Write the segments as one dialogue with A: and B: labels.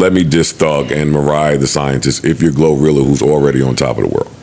A: let me diss Thug and Mariah the Scientist if you're Glorilla, who's already on top of the world.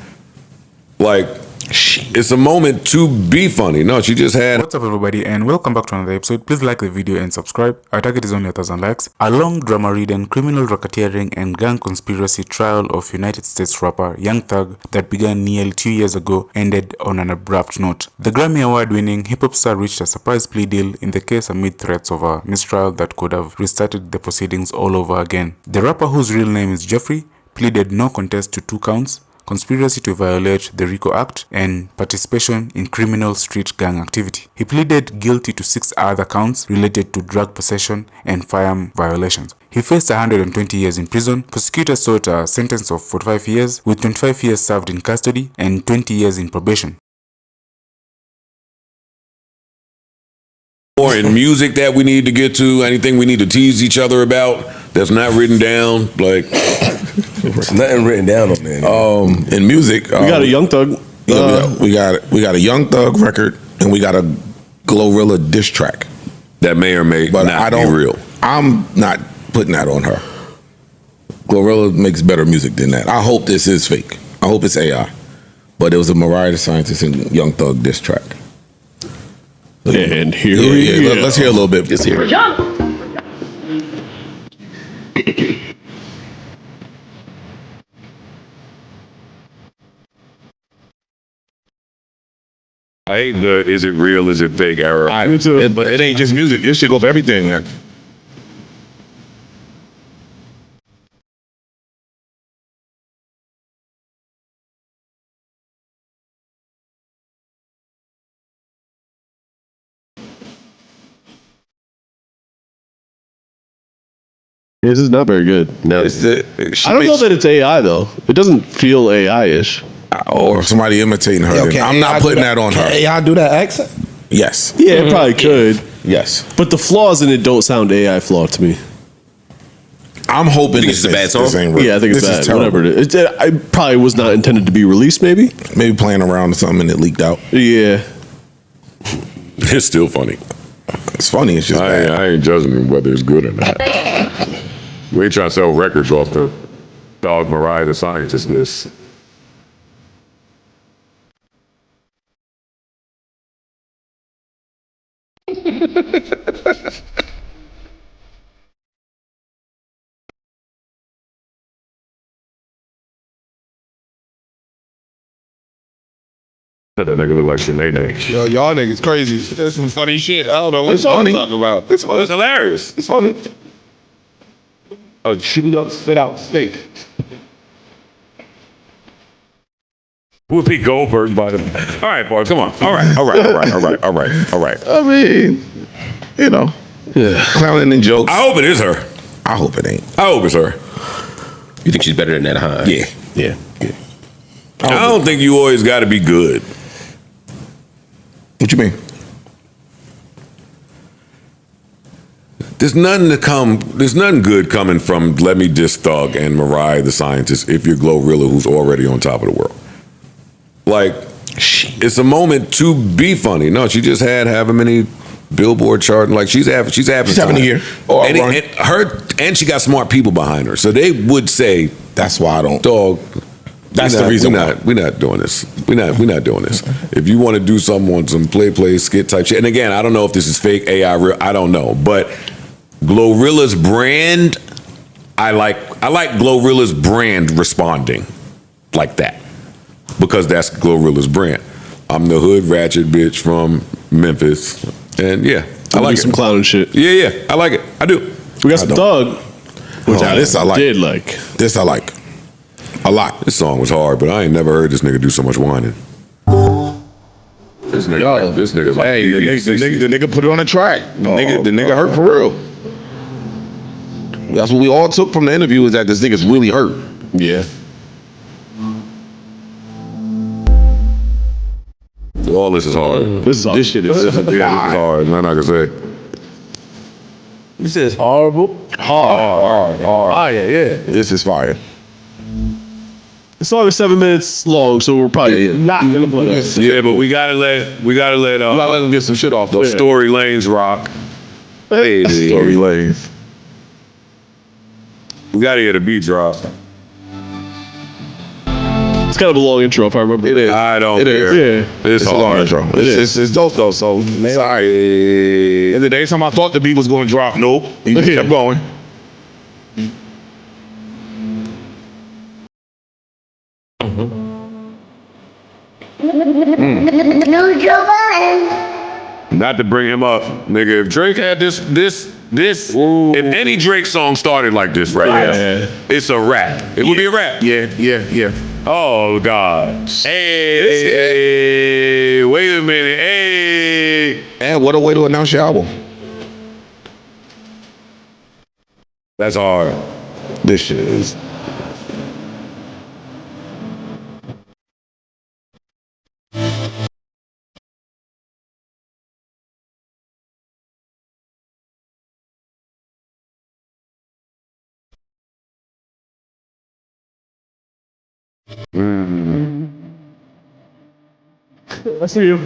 A: Like, it's a moment to be funny. No, she just had...
B: What's up, everybody, and welcome back to another episode. Please like the video and subscribe. Our target is only 1,000 likes. A long drama-ridden criminal racketeering and gang conspiracy trial of United States rapper Young Thug that began nearly 2 years ago ended on an abrupt note. The Grammy Award-winning hip-hop star reached a surprise plea deal in the case amid threats of a mistrial that could have restarted the proceedings all over again. The rapper, whose real name is Jeffrey, pleaded no contest to 2 counts: conspiracy to violate the RICO Act and participation in criminal street gang activity. He pleaded guilty to 6 other counts related to drug possession and firearm violations. He faced 120 years in prison. Prosecutors sought a sentence of 45 years, with 25 years served in custody and 20 years in probation.
A: Or in music that we need to get to, anything we need to tease each other about that's not written down, like...
C: There's nothing written down on there.
D: In music,
E: we got a Young Thug.
D: We got a Young Thug record, and we got a Glorilla diss track
A: that may or may not be real.
D: I'm not putting that on her. Glorilla makes better music than that. I hope this is fake. I hope it's AI. But it was a Mariah the Scientist and Young Thug diss track.
E: And here we go.
D: Let's hear a little bit.
C: Just hear it.
A: I hate the is it real, is it fake era.
D: But it ain't just music. This should go for everything, man.
E: This is not very good.
C: No,
E: I don't know that it's AI though. It doesn't feel AI-ish.
D: Or somebody imitating her.
F: Yo,
D: I'm not putting that on her.
F: Can AI do that accent?
D: Yes.
E: Yeah, it probably could.
D: Yes.
E: But the flaws in it don't sound AI flawed to me.
D: I'm hoping
C: this is a bad song.
D: ain't real.
E: Yeah, I think it's bad. Whatever it is. It probably was not intended to be released, maybe?
D: Maybe playing around or something and it leaked out.
E: Yeah.
A: It's still funny.
D: It's funny. It's just bad.
A: I ain't judging whether it's good or not. We ain't trying to sell records off the dog Mariah the Scientist list. That nigga look like Sinead.
G: Yo, y'all niggas crazy. That's some funny shit. I don't know what y'all talking about. It's hilarious. It's funny. Oh, shooting up, spit out steak.
A: Whoopi Goldberg by the... All right, boys, come on. All right.
D: I mean, you know, clowning and jokes.
A: I hope it is her.
D: I hope it ain't.
A: I hope it's her.
C: You think she's better than that, huh?
D: Yeah.
A: I don't think you always got to be good.
D: What you mean?
A: There's nothing good coming from let me diss Thug and Mariah the Scientist if you're Glorilla, who's already on top of the world. Like, it's a moment to be funny. No, she just had however many Billboard charting. Like, she's having
D: a year.
A: And she got smart people behind her. So they would say,
D: that's why I don't.
A: Dog,
D: that's the reason why.
A: We're not doing this. We're not doing this. If you want to do something on some play, skit type shit, and again, I don't know if this is fake, AI, real, I don't know. But Glorilla's brand, I like Glorilla's brand responding like that. Because that's Glorilla's brand. I'm the hood ratchet bitch from Memphis. And yeah, I like
E: some clown shit.
A: Yeah, I like it. I do.
E: We got some Thug, which
D: this I like.
E: Did like.
D: This I like. A lot.
A: This song was hard, but I ain't never heard this nigga do so much whining. This nigga's like,
G: hey, the nigga put it on the track. The nigga hurt for real.
D: That's what we all took from the interview, is that this nigga's really hurt.
E: Yeah.
A: All this is hard.
E: This shit is
A: this is hard. I'm not gonna say.
C: This is horrible.
D: Hard.
C: Oh yeah.
D: This is fire.
E: The song is 7 minutes long, so we're probably not gonna play it.
A: Yeah, but we gotta let
D: Let him get some shit off though.
A: Story Lanes rock.
D: Story Lanes.
G: We gotta get a beat drop.
E: It's kind of a long intro, if I remember.
C: It is.
G: I don't
C: It
G: care.
C: is.
E: Yeah.
G: It's
C: It's a long
G: hard.
C: intro. It's dope though. So sorry. And the day time I thought the beat was going to drop, nope. He just kept going.
G: Not to bring him up, nigga. If Drake had this, if any Drake song started like this right now, it's a rap. It would be a rap.
C: Yeah.
G: Oh God. Hey, wait a minute. Hey.
C: And what a way to announce your album.
G: That's hard.
C: This shit is.
E: I see you.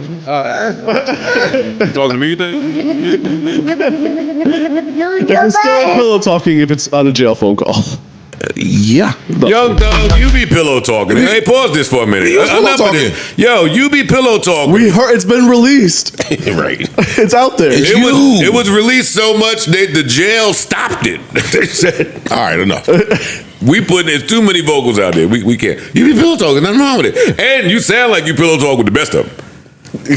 G: Talking to me, you think?
E: It's still pillow talking if it's on a jail phone call.
C: Yeah.
A: Young Thug, you be pillow talking. Hey, pause this for a minute.
D: was pillow
A: Enough of
D: talking.
A: this. Yo, you be pillow talking.
E: We heard it's been released.
A: Right.
E: It's out there.
A: It was released so much that the jail stopped it. They said,
D: All right, enough.
A: there's too many vocals out there. We can't. You be pillow talking, nothing wrong with it. And you sound like you pillow talk with the best of them.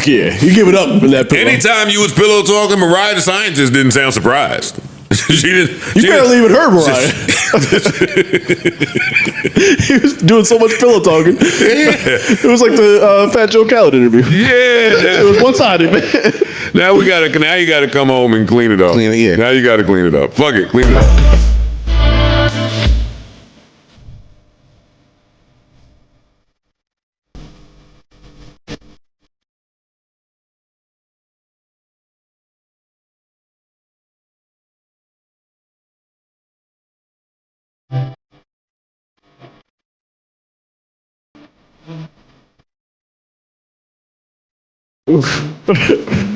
E: Yeah, you give it up in that pillow.
A: Anytime you was pillow talking, Mariah the Scientist didn't sound surprised. She didn't.
E: You barely even heard Mariah. He was doing so much pillow talking. It was like the Fat Joe Khaled interview.
A: Yeah.
E: It was one-sided, man.
A: Now you gotta come home and clean it up.
C: Clean it, yeah.
A: Now you gotta clean it up. Fuck it, clean it up.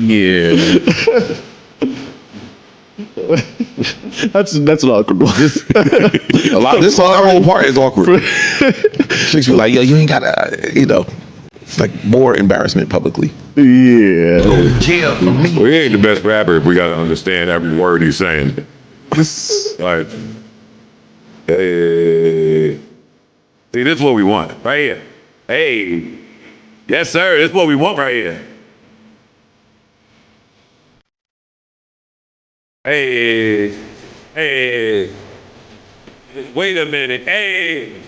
C: Yeah.
E: That's an awkward one.
C: A lot. This whole part is awkward. Chicks be like, yo, you ain't gotta, like more embarrassment publicly.
E: Yeah.
A: Well, he ain't the best rapper if we gotta understand every word he's saying. Like, hey. See, this is what we want right here. Hey. Yes, sir. This is what we want right here. Hey. Hey. Wait a minute. Hey.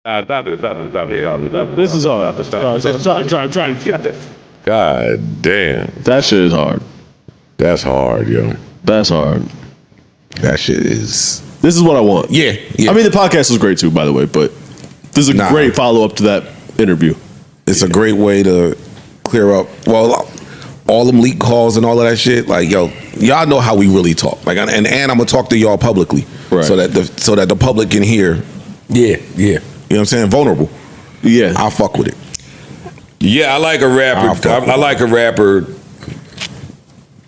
A: Stop it.
E: This is hard. I'm trying to get this.
A: God damn.
E: That shit is hard.
A: That's hard, yo.
E: That's hard.
C: That shit is.
E: This is what I want.
C: Yeah.
E: I mean, the podcast was great too, by the way, but this is a great follow-up to that interview.
D: It's a great way to clear up. Well, all them leak calls and all of that shit. Like, yo, y'all know how we really talk. Like, and I'm gonna talk to y'all publicly,
E: Right.
D: so that the public can hear.
A: Yeah.
D: You know what I'm saying? Vulnerable.
E: Yeah.
D: I'll fuck with it.
A: Yeah, I like a rapper. I like a rapper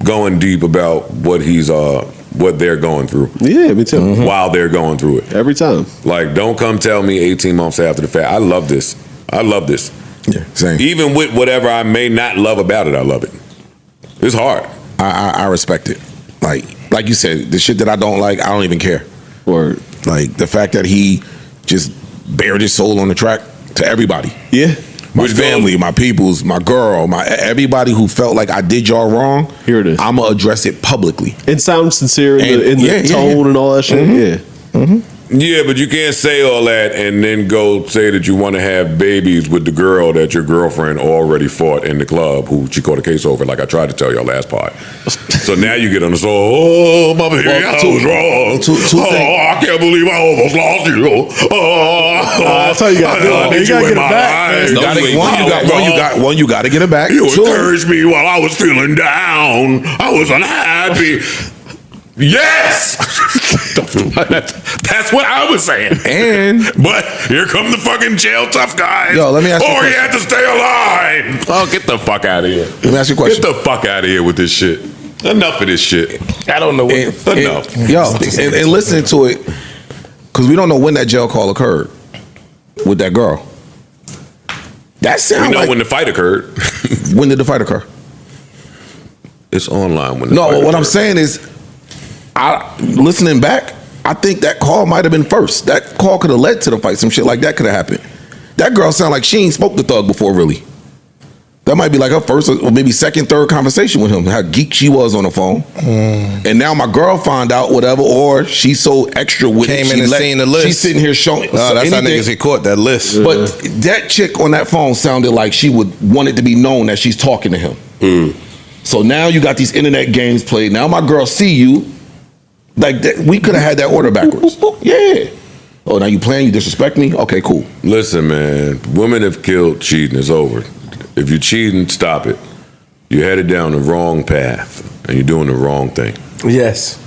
A: going deep about what they're going through.
E: Yeah, me too.
A: While they're going through it.
E: Every time.
A: Like, don't come tell me 18 months after the fact. I love this.
D: Yeah, same.
A: Even with whatever I may not love about it, I love it. It's hard.
D: I respect it. Like you said, the shit that I don't like, I don't even care.
E: Or
D: Like the fact that he just bared his soul on the track to everybody.
E: yeah.
D: My
A: Which
D: family, my peoples, my girl, everybody who felt like I did y'all wrong.
E: Here it is.
D: I'ma address it publicly.
E: It sounds sincere in the
D: Yeah,
E: tone and all that shit. Yeah.
A: Yeah, but you can't say all that and then go say that you want to have babies with the girl that your girlfriend already fought in the club, who she caught a case over, like I tried to tell y'all last part. So now you get on the soul, oh, my baby, I was wrong. I can't believe I almost lost you.
E: That's how you got to do it. You got to get it back.
C: You got to get it back.
A: You encouraged me while I was feeling down. I was unhappy. Yes! That's what I was saying. But here come the fucking jail tough guys.
C: Yo, let me ask you a
A: he
C: question.
A: had to stay alive. Oh, get the fuck out of here.
C: Let me ask you a question.
A: Get the fuck out of here with this shit. Enough of this shit.
F: I don't know what
A: Enough.
C: And listening to it, because we don't know when that jail call occurred with that girl. That
A: We
C: sounds
A: know
C: like
A: when the fight occurred.
C: when did the fight occur?
A: It's online when the
C: No,
A: fight
C: what I'm
A: occurred.
C: saying is, listening back, I think that call might have been first. That call could have led to the fight. Some shit like that could have happened. That girl sounded like she ain't spoke to Thug before, really. That might be like her first or maybe second, third conversation with him. How geek she was on the phone. And now my girl found out whatever, or she's so extra with
F: Came
C: it.
F: in and seen the list.
C: She's sitting here showing.
F: Oh, that's how niggas get caught, that list.
C: But that chick on that phone sounded like she would want it to be known that she's talking to him. So now you got these internet games played. Now my girl see you. Like that, we could have had that order backwards. Yeah. Oh, now you playing? You disrespect me? Okay, cool.
A: Listen, man. Women have killed cheating. It's over. If you're cheating, stop it. You're headed down the wrong path, and you're doing the wrong thing.
F: Yes.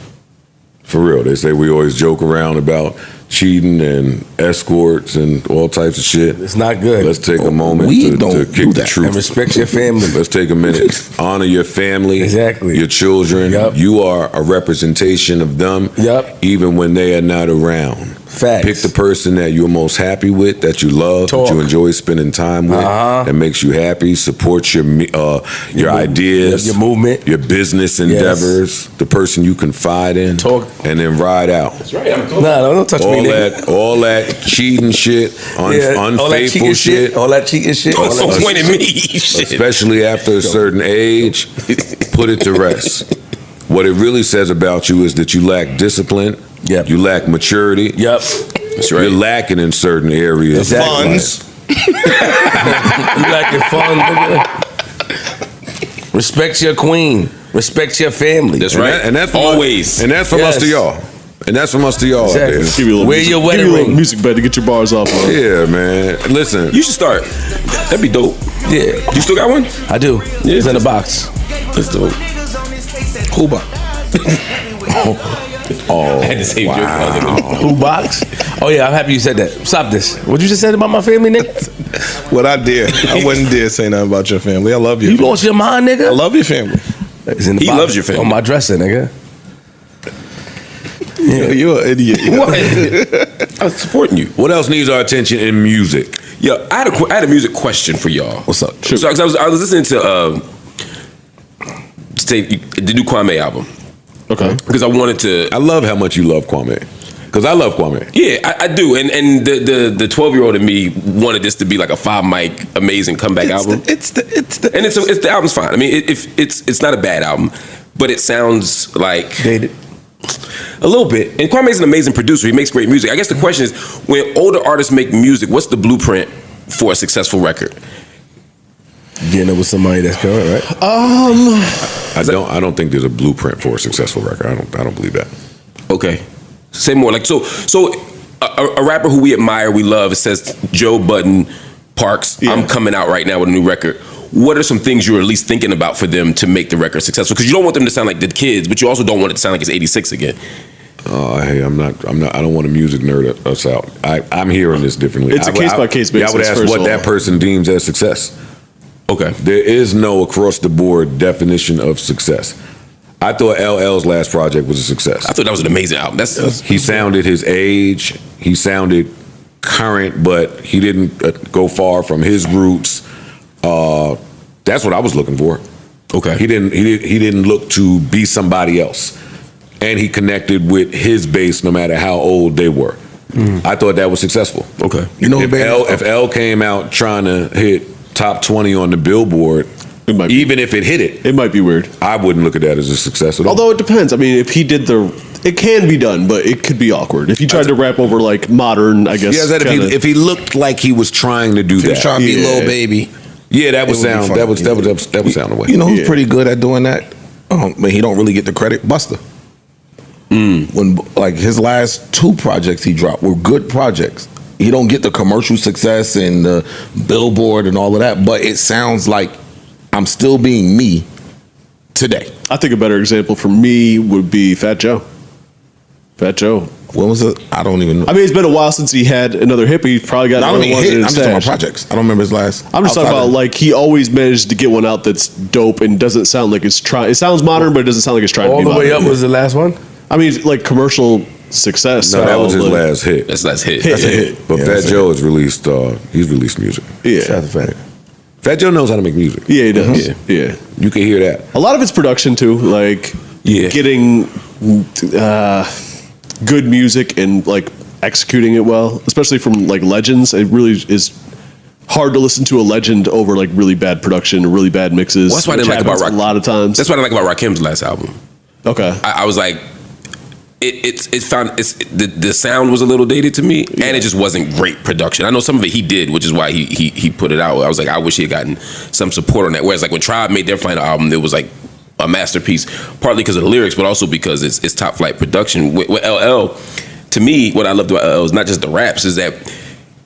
A: For real. They say we always joke around about cheating and escorts and all types of shit.
F: It's not good.
A: Let's take a moment
C: We
A: to
C: don't
A: kick
C: do
A: the
C: that.
A: truth.
F: And respect your family.
A: Let's take a minute. Honor your family.
F: Exactly.
A: Your children.
F: Yep.
A: You are a representation of them.
F: Yep.
A: Even when they are not around.
F: Facts.
A: Pick the person that you're most happy with, that you love,
F: Talk.
A: that you enjoy spending time with, that makes you happy. Support your ideas,
F: your movement,
A: your business endeavors. The person you confide in.
F: Talk.
A: And then ride out.
F: That's right. Don't touch me, nigga.
A: All that cheating shit, unfaithful shit.
F: All that cheating shit.
A: Don't point at me. Especially after a certain age, put it to rest. What it really says about you is that you lack discipline.
F: Yep.
A: You lack maturity.
F: Yep. That's right.
A: You're lacking in certain areas.
F: Exactly. Funds. You lacking fun, nigga. Respect your queen. Respect your family.
A: That's right. And that's from
F: always.
A: And that's from us to y'all. And that's from us to y'all.
F: Exactly.
A: Out
E: Give you a little
F: Wear
E: music,
F: your
E: give
F: wedding
E: you a little
F: ring.
E: music bed to get your bars off on.
A: Yeah, man. Listen.
H: You should start. That'd be dope.
F: Yeah.
H: You still got one?
F: I do.
H: Yeah,
F: It's in the box.
H: That's dope.
F: Who box?
H: I had the same joke.
F: Who box? Oh yeah, I'm happy you said that. Stop this. What you just said about my family, nigga?
I: What I did, I wouldn't dare say nothing about your family. I love your
F: You
I: family.
F: lost your mind, nigga?
I: I love your family.
F: It's in the
H: He
F: box
H: loves your family.
F: on my dresser, nigga.
I: You're an idiot.
H: What? I'm supporting you.
A: What else needs our attention in music?
H: Yo, I had a music question for y'all.
F: What's up?
H: So, 'cause I was listening to the new Kwame album.
E: Okay.
H: Because I wanted to.
A: I love how much you love Kwame. Because I love Kwame.
H: Yeah, I do. And the 12-year-old in me wanted this to be like a 5-mic amazing comeback album.
I: It's the
H: And it's the album's fine. I mean, it's not a bad album, but it sounds like
F: Dated.
H: a little bit. And Kwame's an amazing producer. He makes great music. I guess the question is, when older artists make music, what's the blueprint for a successful record?
F: Getting it with somebody that's current, right?
A: I don't think there's a blueprint for a successful record. I don't believe that.
H: Okay, say more. Like so a rapper who we admire, we love. It says Joe Budden Parks.
E: Yeah.
H: I'm coming out right now with a new record. What are some things you're at least thinking about for them to make the record successful? Because you don't want them to sound like the kids, but you also don't want it to sound like it's 86 again.
A: Hey, I'm not. I don't want to music nerd us out. I'm hearing this differently.
E: It's a case-by-case basis,
A: I would ask
E: first
A: what
E: of
A: that
E: all.
A: person deems as success.
H: Okay.
A: There is no across the board definition of success. I thought LL's last project was a success.
H: I thought that was an amazing album. That's
A: He sounded his age. He sounded current, but he didn't go far from his roots. That's what I was looking for.
H: okay.
A: He didn't look to be somebody else, and he connected with his base no matter how old they were. I thought that was successful.
H: Okay.
C: You know,
A: If L came out trying to hit top 20 on the Billboard,
E: It might be.
A: even if it hit it,
E: It might be weird.
A: I wouldn't look at that as a success at all.
E: Although it depends. I mean, if he did It can be done, but it could be awkward if you tried to rap over like modern. I guess.
A: Yeah, that if he looked like he was trying to do
D: He was
A: that.
D: trying to be Lil Baby.
A: Yeah, that would
D: It would be
A: sound.
D: funny.
A: That would sound away.
D: You know who's pretty good at doing that? But he don't really get the credit. Busta. When like his last 2 projects he dropped were good projects. He don't get the commercial success and the Billboard and all of that, but it sounds like I'm still being me today.
E: I think a better example for me would be Fat Joe. Fat Joe.
D: When was it? I don't even know.
E: I mean, it's been a while since he had another hit, but he's probably got
D: I
E: another
D: don't mean
E: one.
D: hit.
E: in
D: I'm
E: his
D: just talking about
E: stash.
D: projects. I don't remember his last.
E: I'm just talking
D: outside
E: about
D: of-
E: like he always managed to get one out that's dope and doesn't sound like it's trying. It sounds modern, but it doesn't sound like it's trying
F: All
E: to be
F: the way
E: modern.
F: up was the last one.
E: I mean, like commercial success.
A: No, that was his
E: but-
A: last hit.
H: That's hit.
E: That's a hit.
A: But
D: Yeah,
A: Fat
D: that's a
A: Joe has released. He's released music.
E: Yeah,
F: Shout out to Fat.
A: Fat Joe knows how to make music.
E: yeah, he does. Yeah.
A: You can hear that.
E: A lot of it's production too, like
H: Yeah.
E: getting good music and like executing it well, especially from like legends. It really is hard to listen to a legend over like really bad production or really bad mixes.
H: Well, that's what I
E: which
H: didn't like about
E: happens a lot of times.
H: That's what I like about Rakim's last album.
E: Okay.
H: I was like, the sound was a little dated to me, and it just wasn't great production. I know some of it he did, which is why he put it out. I was like, I wish he had gotten some support on that. Whereas like when Tribe made their final album, it was like a masterpiece, partly because of the lyrics, but also because it's top flight production. With LL, to me, what I loved about LL is not just the raps, is that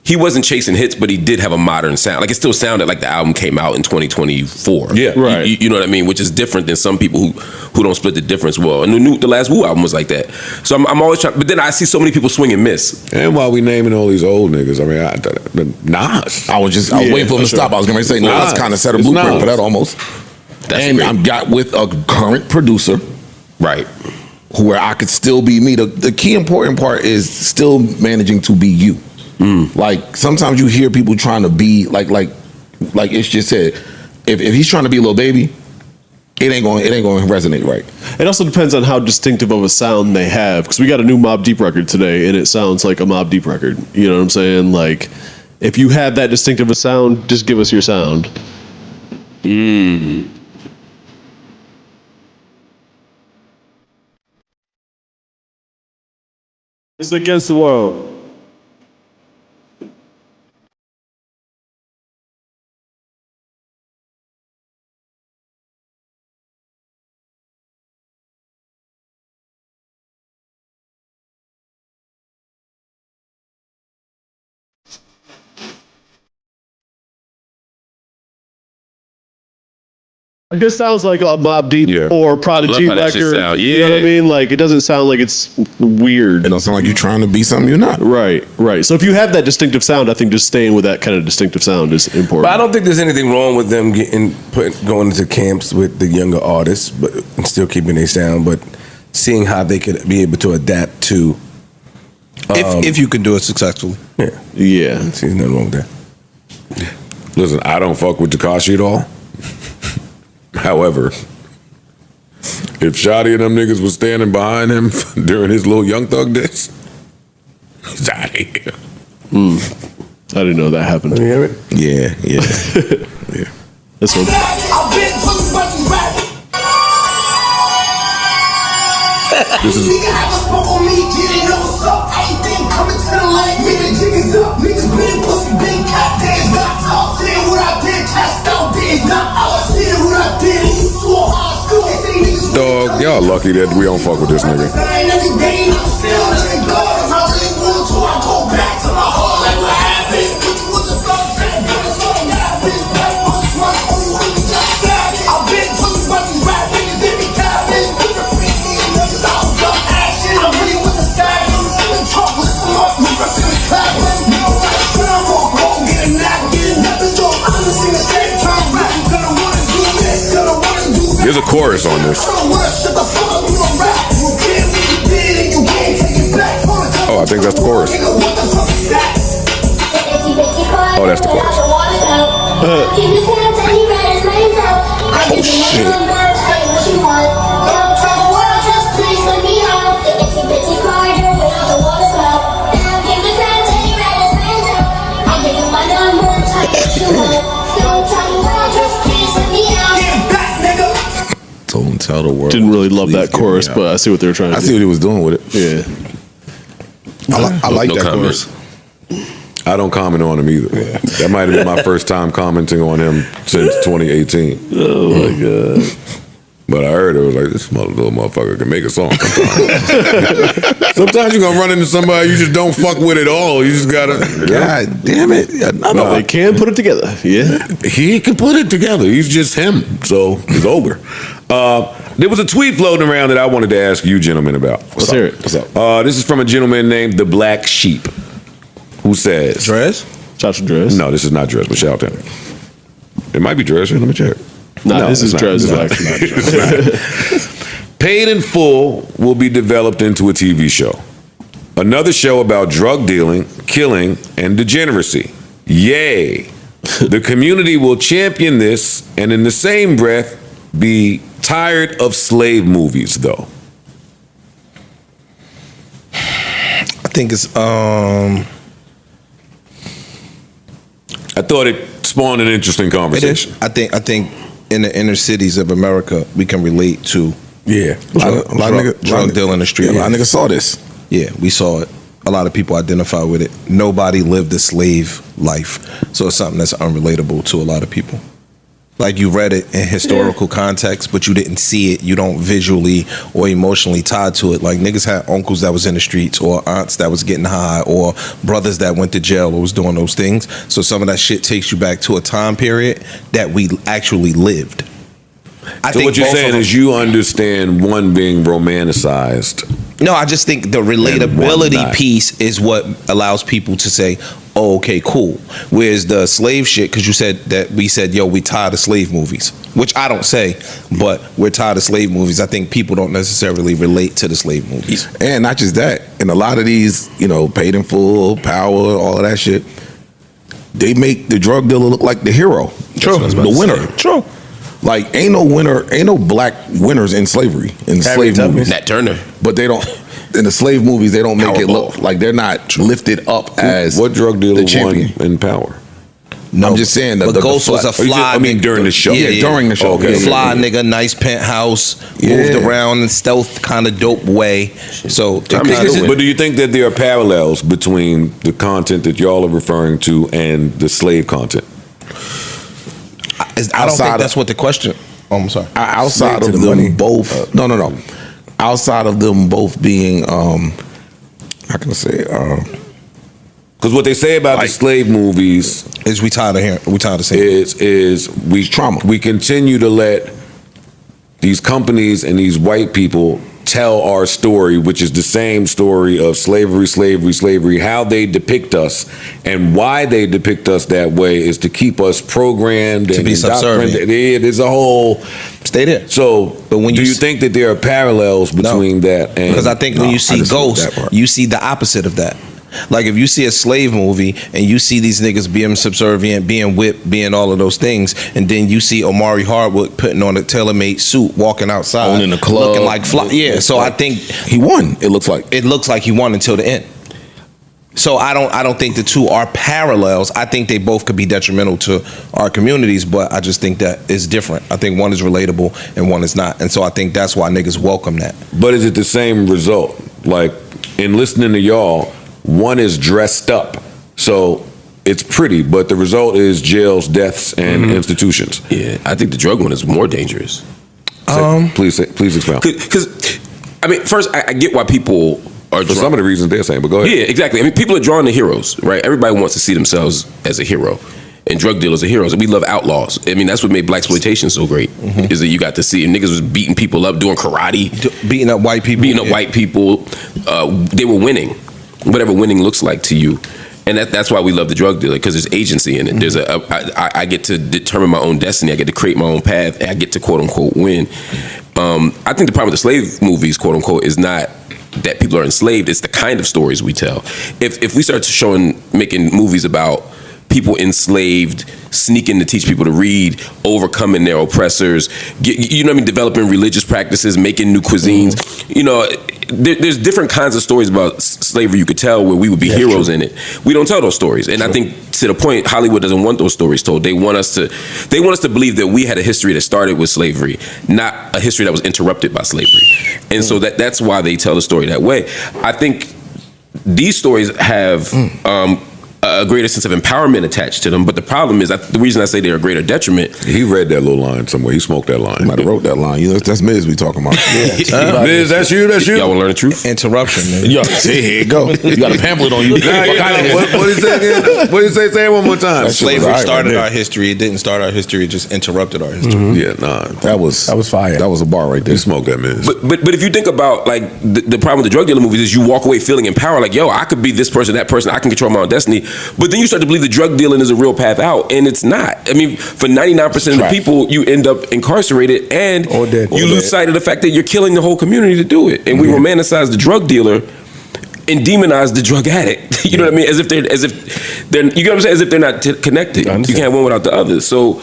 H: he wasn't chasing hits, but he did have a modern sound. Like it still sounded like the album came out in 2024.
A: Yeah.
E: Right.
H: You know what I mean? Which is different than some people who don't split the difference well. And the last Wu album was like that. So I'm always trying. But then I see so many people swing and miss.
A: And while we naming all these old niggas, I mean, Nas.
D: I was waiting for him to stop. I was going to say,
A: Nas.
D: Nas kind of set a
A: It's
D: blueprint
A: Nas.
D: for that almost.
H: That's
D: And
H: great.
D: I'm got with a current producer
H: Right.
D: where I could still be me. The key important part is still managing to be you. Like sometimes you hear people trying to be like it's just said. If he's trying to be a little baby, it ain't going to resonate right.
E: It also depends on how distinctive of a sound they have, because we got a new Mobb Deep record today, and it sounds like a Mobb Deep record. You know what I'm saying? Like, if you have that distinctive a sound, just give us your sound. It's against the world. It just sounds like a Mobb Deep
A: Yeah.
E: or Prodigy
G: Love how that shit
E: record.
G: sound.
E: You know what I
G: Yeah.
E: mean? Like, it doesn't sound like it's weird.
D: It don't sound like you're trying to be something you're not.
E: Right, right. So if you have that distinctive sound, I think just staying with that kind of distinctive sound is important.
F: But I don't think there's anything wrong with them going into camps with the younger artists, but and still keeping their sound, but seeing how they could be able to adapt to.
I: If you can do it successfully.
F: Yeah,
E: Yeah.
F: see, there's nothing wrong with that.
A: Listen, I don't fuck with Tekashi at all. However, if Shotty and them niggas was standing behind him during his little Young Thug diss, he's out of here.
E: I didn't know that happened.
F: You hear it?
D: Yeah, yeah.
E: This one.
A: This is dog. Y'all lucky that we don't fuck with this nigga. There's a chorus on this. Oh, I think that's the chorus. Oh, that's the chorus.
D: Oh shit.
I: Told him tell the world.
E: Didn't really love
I: Please
E: that
I: get me
E: chorus,
I: out.
E: but I see what they were trying to
C: I
E: do.
C: see what he was doing with it.
E: Yeah.
C: I like
H: No
C: that
H: comment.
C: chorus.
A: I don't comment on him either. That might have been my first time commenting on him since 2018.
E: Oh my god.
A: But I heard it was like, this little motherfucker can make a song sometimes. Sometimes you're gonna run into somebody you just don't fuck with at all. You just gotta.
C: God damn it! Another
E: They can put it together. Yeah.
A: He can put it together. He's just him. So it's over. There was a tweet floating around that I wanted to ask you gentlemen about.
E: Let's hear it.
C: What's up?
A: This is from a gentleman named the Black Sheep, who says,
C: Dress?
E: Shout to Dress.
A: no, this is not Dress, but shout out to him. It might be Dress. Let me check.
E: Nah,
A: No,
E: this is
A: it's not.
E: Dress.
A: It's not. Paid in Full will be developed into a TV show. Another show about drug dealing, killing, and degeneracy. Yay. The community will champion this and in the same breath be tired of slave movies, though.
I: I think it's
A: I thought it spawned an interesting
I: it
A: conversation.
I: is. I think in the inner cities of America we can relate to
F: Yeah.
C: A lot of
I: drug deal in the street.
C: A lot of niggas saw this.
I: Yeah, we saw it. A lot of people identify with it. Nobody lived a slave life, so it's something that's unrelatable to a lot of people. Like you read it in historical context, but you didn't see it. You don't visually or emotionally tied to it. Like niggas had uncles that was in the streets, or aunts that was getting high, or brothers that went to jail or was doing those things. So some of that shit takes you back to a time period that we actually lived.
A: So what you're saying is you understand one being romanticized.
I: No, I just think the
A: one
I: relatability
A: not.
I: piece is what allows people to say, oh, okay, cool. Whereas the slave shit, because you said that we said, yo, we tired of slave movies, which I don't say, but we're tired of slave movies. I think people don't necessarily relate to the slave movies.
C: And not just that, in a lot of these, Paid in Full, Power, all of that shit, they make the drug dealer look like the hero.
H: True.
C: The winner.
I: True.
C: Like, ain't no black winners in slavery, in slave movies.
H: Nat Turner.
C: But they don't, in the slave movies, they don't make it look
H: Powerball.
C: like they're not lifted up as
A: What drug dealer
C: the
A: won
C: champion.
A: in Power?
C: No, I'm just saying that
I: But Ghost was a fly.
A: I mean, during the show.
C: Yeah, during the show.
A: Okay.
I: Fly nigga, nice penthouse,
C: Yeah.
I: moved around in stealth kind of dope way. So it kinda
A: But do you think that there are parallels between the content that y'all are referring to and the slave content?
I: I don't
C: outside
I: think
C: of-
I: that's what the question. Oh, I'm sorry.
C: Outside
F: to
C: of
F: the
C: them
F: money.
C: both, no. Outside of them both being, how can I say,
A: Because what they say about the slave movies
I: Is we tired of hearing? We tired of saying?
A: is we
C: trauma.
A: We continue to let these companies and these white people tell our story, which is the same story of slavery. How they depict us and why they depict us that way is to keep us programmed
I: To
A: and
I: be subservient.
A: indoctrinated. There's a whole.
I: Stay there.
A: So,
I: But when
A: do
I: you
A: you
I: s-
A: think that there are parallels between that and?
I: Because I think when you see
C: disagree with
I: Ghost,
C: that part.
I: you see the opposite of that. Like if you see a slave movie and you see these niggas being subservient, being whipped, being all of those things, and then you see Omari Hardwick putting on a tailor-made suit, walking outside,
C: Owning the club.
I: looking like fly. Yeah, so I think
C: he won. It looks like.
I: it looks like he won until the end. So I don't think the two are parallels. I think they both could be detrimental to our communities, but I just think that it's different. I think one is relatable and one is not, and so I think that's why niggas welcome that.
A: But is it the same result? Like in listening to y'all, one is dressed up, so it's pretty, but the result is jails, deaths, and institutions.
H: Yeah, I think the drug one is more dangerous.
A: Please expound.
H: Because, I mean, first, I get why people are
A: For some of the reasons they're saying, but go ahead.
H: Yeah, exactly. I mean, people are drawn to heroes, right? Everybody wants to see themselves as a hero. And drug dealers are heroes. And we love outlaws. I mean, that's what made blaxploitation so great, is that you got to see niggas was beating people up, doing karate,
I: Beating up white people.
H: beating up white people. They were winning, whatever winning looks like to you. And that's why we love the drug dealer, because there's agency in it. There's I get to determine my own destiny. I get to create my own path. And I get to quote unquote win. I think the problem with the slave movies, quote unquote, is not that people are enslaved. It's the kind of stories we tell. If we start making movies about people enslaved sneaking to teach people to read, overcoming their oppressors, you know what I mean, developing religious practices, making new cuisines. You know, there's different kinds of stories about slavery you could tell where we would be heroes in it. We don't tell those stories, and I think to the point, Hollywood doesn't want those stories told. They want us to believe that we had a history that started with slavery, not a history that was interrupted by slavery. And so that's why they tell the story that way. I think these stories have a greater sense of empowerment attached to them, but the problem is the reason I say they're a greater detriment.
A: He read that little line somewhere. He smoked that line.
D: He might have wrote that line. You know, that's Miz we talking about.
A: Miz, that's you. That's you.
H: Y'all want to learn the truth?
I: Interruption, man.
D: Yo, see, here you go. You got a pamphlet on you.
A: What did he say again? What did he say? Say it one more time.
I: Slavery started our history. It didn't start our history. It just interrupted our history.
A: Yeah, nah.
D: That was
F: fire.
D: That was a bar right there.
A: You smoked that, Miz.
H: But if you think about like the problem with the drug dealer movies is you walk away feeling empowered, like, yo, I could be this person, that person, I can control my own destiny. But then you start to believe the drug dealing is a real path out, and it's not. I mean, for 99% of the people, you end up incarcerated, and you lose sight of the fact that you're killing the whole community to do it. And we romanticize the drug dealer and demonize the drug addict. You know what I mean? As if they're, you get what I'm saying? As if they're not connected. You can't have one without the other. So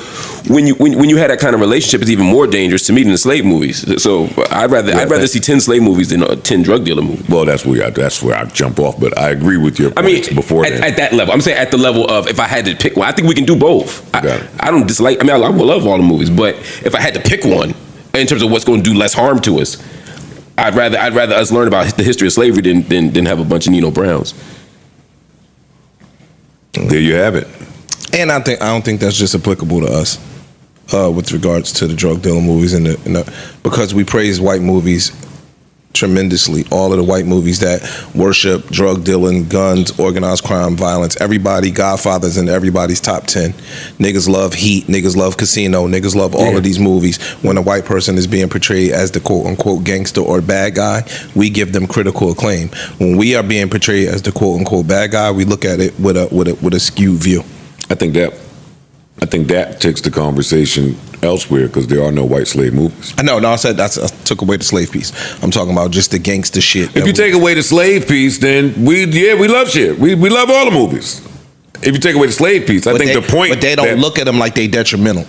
H: when you have that kind of relationship, it's even more dangerous to me than the slave movies. So I'd rather see 10 slave movies than 10 drug dealer movies.
A: Well, that's where I jump off. But I agree with your points before that.
H: At that level, I'm saying at the level of if I had to pick one, I think we can do both. I don't dislike. I mean, I love all the movies, but if I had to pick one in terms of what's going to do less harm to us, I'd rather us learn about the history of slavery than have a bunch of Nino Browns.
A: There you have it.
I: And I don't think that's just applicable to us with regards to the drug dealer movies because we praise white movies tremendously. All of the white movies that worship drug dealing, guns, organized crime, violence, everybody, Godfather's in everybody's top 10. Niggas love Heat, niggas love Casino, niggas love all of these movies. When a white person is being portrayed as the quote unquote gangster or bad guy, we give them critical acclaim. When we are being portrayed as the quote unquote bad guy, we look at it with a skewed view.
A: I think that takes the conversation elsewhere because there are no white slave movies.
I: I said I took away the slave piece. I'm talking about just the gangster shit.
A: If you take away the slave piece, then we love shit. We love all the movies. If you take away the slave piece, I think the point.
I: But they don't look at them like they detrimental.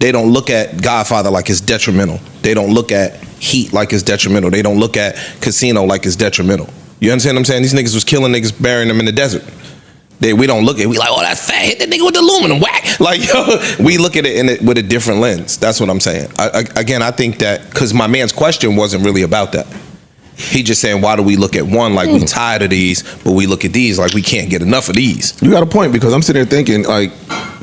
I: They don't look at Godfather like it's detrimental. They don't look at Heat like it's detrimental. They don't look at Casino like it's detrimental. You understand what I'm saying? These niggas was killing niggas, burying them in the desert. We don't look at it. We like, oh, that's fat. Hit that nigga with the aluminum. Whack. Like, we look at it with a different lens. That's what I'm saying. I think that because my man's question wasn't really about that. He just saying, why do we look at one like we tired of these, but we look at these like we can't get enough of these?
D: You got a point because I'm sitting there thinking like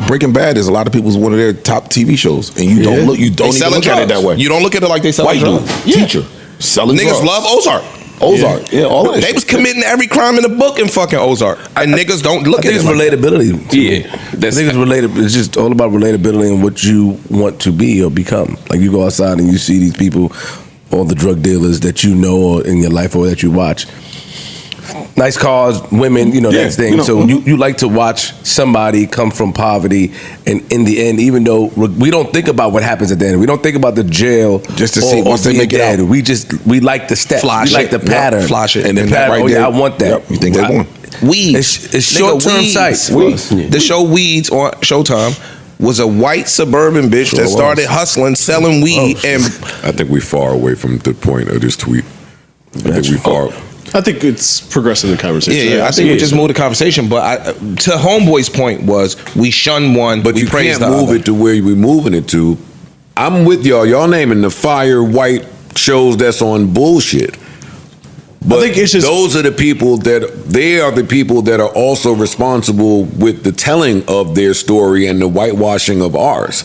D: Breaking Bad is a lot of people's one of their top TV shows, and you don't even look at it that way.
I: You don't look at it like they selling drugs.
D: Teacher selling
I: niggas
D: drugs.
I: love Ozark.
D: All of that.
I: They was committing every crime in the book in fucking Ozark, and niggas don't look at it.
F: It's
I: like
F: relatability.
H: Yeah,
F: I think it's relatable. It's just all about relatability and what you want to be or become. Like you go outside and you see these people, all the drug dealers that you know or in your life or that you watch. Nice cars, women, that thing. So you like to watch somebody come from poverty, and in the end, even though we don't think about what happens at the end, we don't think about the jail
D: just to see once they make it out.
F: We like the steps, we like the pattern,
D: flash it,
F: and the pattern.
D: Right
F: I want that.
D: Yep. You think they won?
I: Weeds.
F: It's short-term sight.
I: The show Weeds on Showtime was a white suburban bitch that started hustling, selling weed, and
A: I think we're far away from the point of this tweet.
E: I think it's progressing the conversation.
I: Yeah. I think we just moved the conversation. But to Homeboy's point was we shun one,
A: but
I: we
A: you
I: praise
A: can't
I: the
A: move
I: other.
A: it to where we're moving it to. I'm with y'all. Y'all naming the fire white shows that's on bullshit. But I think it's just, those are the people that are also responsible with the telling of their story and the whitewashing of ours.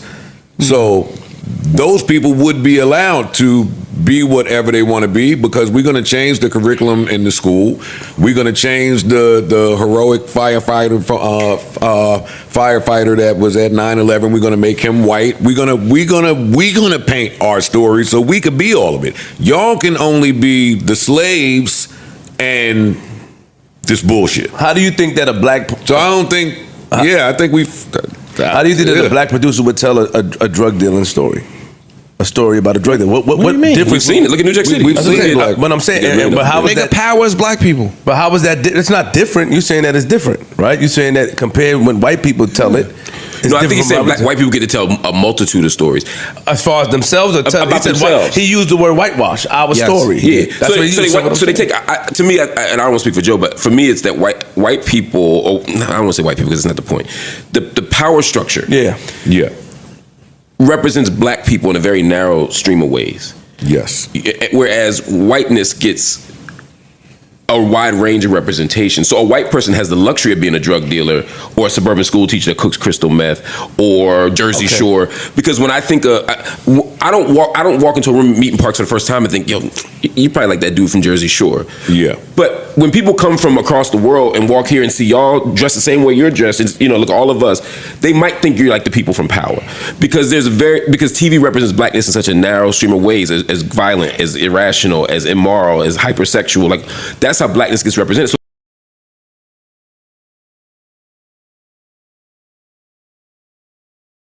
A: So those people would be allowed to be whatever they want to be because we're going to change the curriculum in the school. We're going to change the heroic firefighter that was at 9/11. We're going to make him white. We're gonna paint our story so we could be all of it. Y'all can only be the slaves and this bullshit.
F: How do you think that a black?
A: So I don't think. I think we.
F: How do you think that a black producer would tell a drug dealing story? a story about a drug dealer. What
I: do you mean?
F: difference?
H: We've seen it. Look at New Jack City.
A: We've seen it. Like,
F: but I'm saying,
H: Yeah,
F: but how is
I: Nigga,
F: that?
I: power is black people.
F: But how is that? It's not different. You're saying that it's different, right? You're saying that compared when white people tell it. It's
H: No, I think he
F: different
H: said
F: from
H: white people get to tell a multitude of stories.
F: as far as themselves, or tell,
H: About
F: he said
H: themselves.
F: He used the word whitewash. Our
I: Yes.
F: story.
H: Yeah,
F: That's what he used.
H: so they take. To me, and I don't want to speak for Joe, but for me, it's that white people. Or I don't want to say white people because it's not the point. The power structure.
F: Yeah.
A: yeah.
H: Represents black people in a very narrow stream of ways.
A: Yes.
H: Whereas whiteness gets a wide range of representation. So a white person has the luxury of being a drug dealer or a suburban school teacher that cooks crystal meth or Jersey Shore. Because when I think I don't walk into a room meeting Parks for the first time and think, yo, you probably like that dude from Jersey Shore.
A: Yeah.
H: But when people come from across the world and walk here and see y'all dressed the same way you're dressed, and, look, all of us, they might think you're like the people from Power. Because because TV represents blackness in such a narrow stream of ways, as violent, as irrational, as immoral, as hypersexual. Like, that's how blackness gets represented.